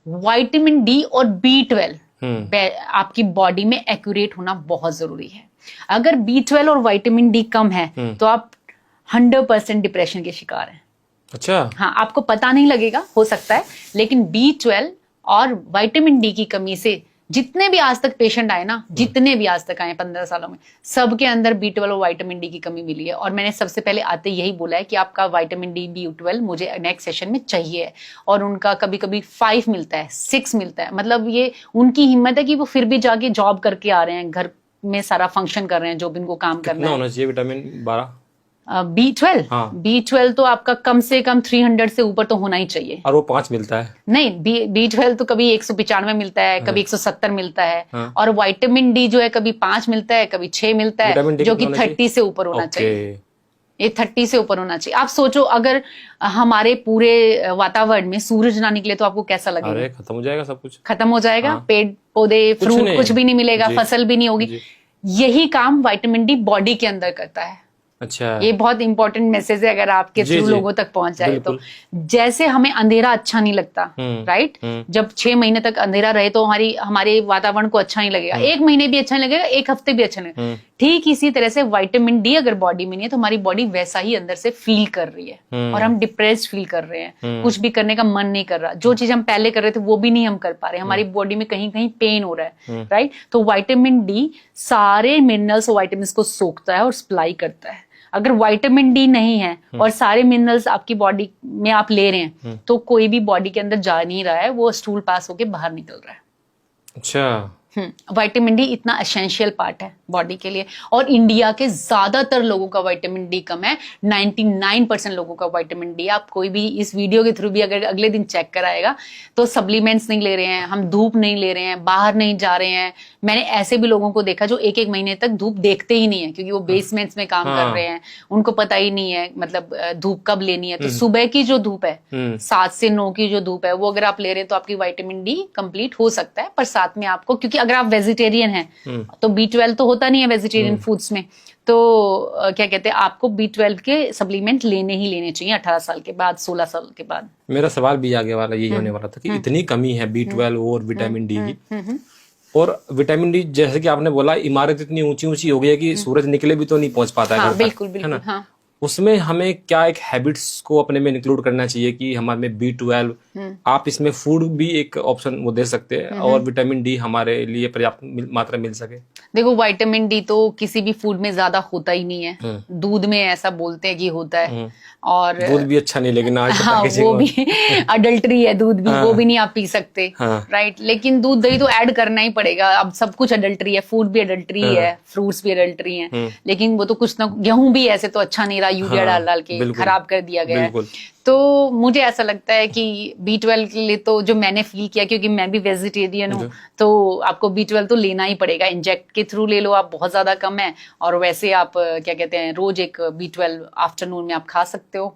Vitamin D और B12 आपकी body में एक्यूरेट होना बहुत जरूरी है। अगर B12 और विटामिन डी कम है तो आप 100% डिप्रेशन के शिकार हैं। अच्छा। हाँ, आपको पता नहीं लगेगा, हो सकता है, लेकिन B12 और विटामिन डी की कमी से जितने भी आज तक पेशेंट आए ना, जितने भी आज तक आए 15 सालों में, सबके अंदर B12 और विटामिन डी की कमी मिली है। और मैंने सबसे पहले आते यही बोला है कि आपका विटामिन डी B12 मुझे नेक्स्ट सेशन में चाहिए। और उनका कभी कभी 5 मिलता है, 6 मिलता है, मतलब ये उनकी हिम्मत है कि वो फिर भी जाके जॉब करके आ रहे हैं, घर में सारा फंक्शन कर रहे हैं जो भी इनको काम करना है। होना चाहिए विटामिन 12? B12? हाँ। B12 तो आपका कम से कम 300 से ऊपर तो होना ही चाहिए। और वो 5 मिलता है? नहीं, B12 तो कभी 195 मिलता है, कभी 170 मिलता है। हाँ। और विटामिन डी जो है कभी 5 मिलता है, कभी 6 मिलता है, जो कि 30 से ऊपर होना चाहिए। ये 30 से ऊपर होना चाहिए। आप सोचो, अगर हमारे पूरे वातावरण में सूरज ना निकले तो आपको कैसा लगेगा? अरे खत्म हो जाएगा, सब कुछ खत्म हो जाएगा। हाँ। पेड़ पौधे, फ्रूट कुछ भी नहीं मिलेगा, फसल भी नहीं होगी। यही काम विटामिन डी बॉडी के अंदर करता है। अच्छा, ये बहुत इंपॉर्टेंट मैसेज है, अगर आपके थ्रू लोगों तक पहुंच जाए तो। जैसे हमें अंधेरा अच्छा नहीं लगता, राइट? जब 6 महीने तक अंधेरा रहे तो हमारे वातावरण को अच्छा नहीं लगेगा, 1 महीने भी अच्छा नहीं लगेगा, 1 हफ्ते भी अच्छा नहीं लगेगा। ठीक इसी तरह से विटामिन डी अगर बॉडी में नहीं है तो हमारी बॉडी वैसा ही अंदर से फील कर रही है और हम डिप्रेस्ड फील कर रहे हैं, कुछ भी करने का मन नहीं कर रहा, जो चीज हम पहले कर रहे थे वो भी नहीं हम कर पा रहे, हमारी बॉडी में कहीं कहीं पेन हो रहा है, राइट? तो विटामिन डी सारे मिनरल्स और विटामिन को सोखता है और सप्लाई करता है। अगर विटामिन डी नहीं है और सारे मिनरल्स आपकी बॉडी में आप ले रहे हैं तो कोई भी बॉडी के अंदर जा नहीं रहा है, वो स्टूल पास होके बाहर निकल रहा है। अच्छा। विटामिन डी इतना एसेंशियल पार्ट है बॉडी के लिए। और इंडिया के ज्यादातर लोगों का विटामिन डी कम है, 99% लोगों का विटामिन डी। आप कोई भी इस वीडियो के थ्रू भी अगर अगले दिन चेक कराएगा तो सप्लीमेंट्स नहीं ले रहे हैं, हम धूप नहीं ले रहे हैं, बाहर नहीं जा रहे हैं। मैंने ऐसे भी लोगों को देखा जो 1-1 महीने तक धूप देखते ही नहीं है, क्योंकि वो बेसमेंट्स में काम कर रहे हैं, उनको पता ही नहीं है मतलब धूप कब लेनी है। तो सुबह की जो धूप है, 7 से 9 की जो धूप है, वो अगर आप ले रहे हैं तो आपकी विटामिन डी कंप्लीट हो सकता है। पर साथ में आपको, क्योंकि अगर आप वेजिटेरियन हैं तो B12 तो होता नहीं है वेजिटेरियन फूड्स में, तो क्या कहते हैं, आपको B12 के सप्लीमेंट लेने ही लेने चाहिए 18 साल के बाद, 16 साल के बाद। मेरा सवाल भी आगे वाला यही होने वाला था कि इतनी कमी है B12 और विटामिन डी की। और विटामिन डी, जैसे कि आपने बोला, इमारत इतनी ऊंची ऊंची हो गई है कि सूरज निकले भी तो नहीं पहुंच पाता है। हाँ, बिल्कुल बिल्कुल। हाँ। उसमें हमें क्या एक हैबिट्स को अपने में इंक्लूड करना चाहिए कि हमारे में B12, आप इसमें फूड भी एक ऑप्शन वो दे सकते हैं और विटामिन डी हमारे लिए पर्याप्त मात्रा मिल सके? देखो, विटामिन डी तो किसी भी फूड में ज्यादा होता ही नहीं है, दूध में ऐसा बोलते हैं कि होता है। और दूध भी अच्छा नहीं, लेकिन आज हाँ, वो भी अडल्ट्री है, दूध भी वो भी नहीं आप पी सकते, राइट? लेकिन दूध दही तो ऐड करना ही पड़ेगा। अब सब कुछ अडल्ट्री है, फूड भी अडल्ट्री है, फ्रूट्स भी अडल्ट्री है, लेकिन वो तो कुछ ना, गेहूं भी ऐसे तो अच्छा नहीं रहा, यूरिया डाल डाल के खराब कर दिया गया है। तो मुझे ऐसा लगता है कि B12 के लिए तो, जो मैंने फील किया, क्योंकि मैं भी वेजिटेरियन हूँ, तो आपको B12 तो लेना ही पड़ेगा। इंजेक्ट के थ्रू ले लो आप, बहुत ज्यादा कम है। और वैसे आप क्या कहते हैं, रोज एक B12 आफ्टरनून में आप खा सकते हो।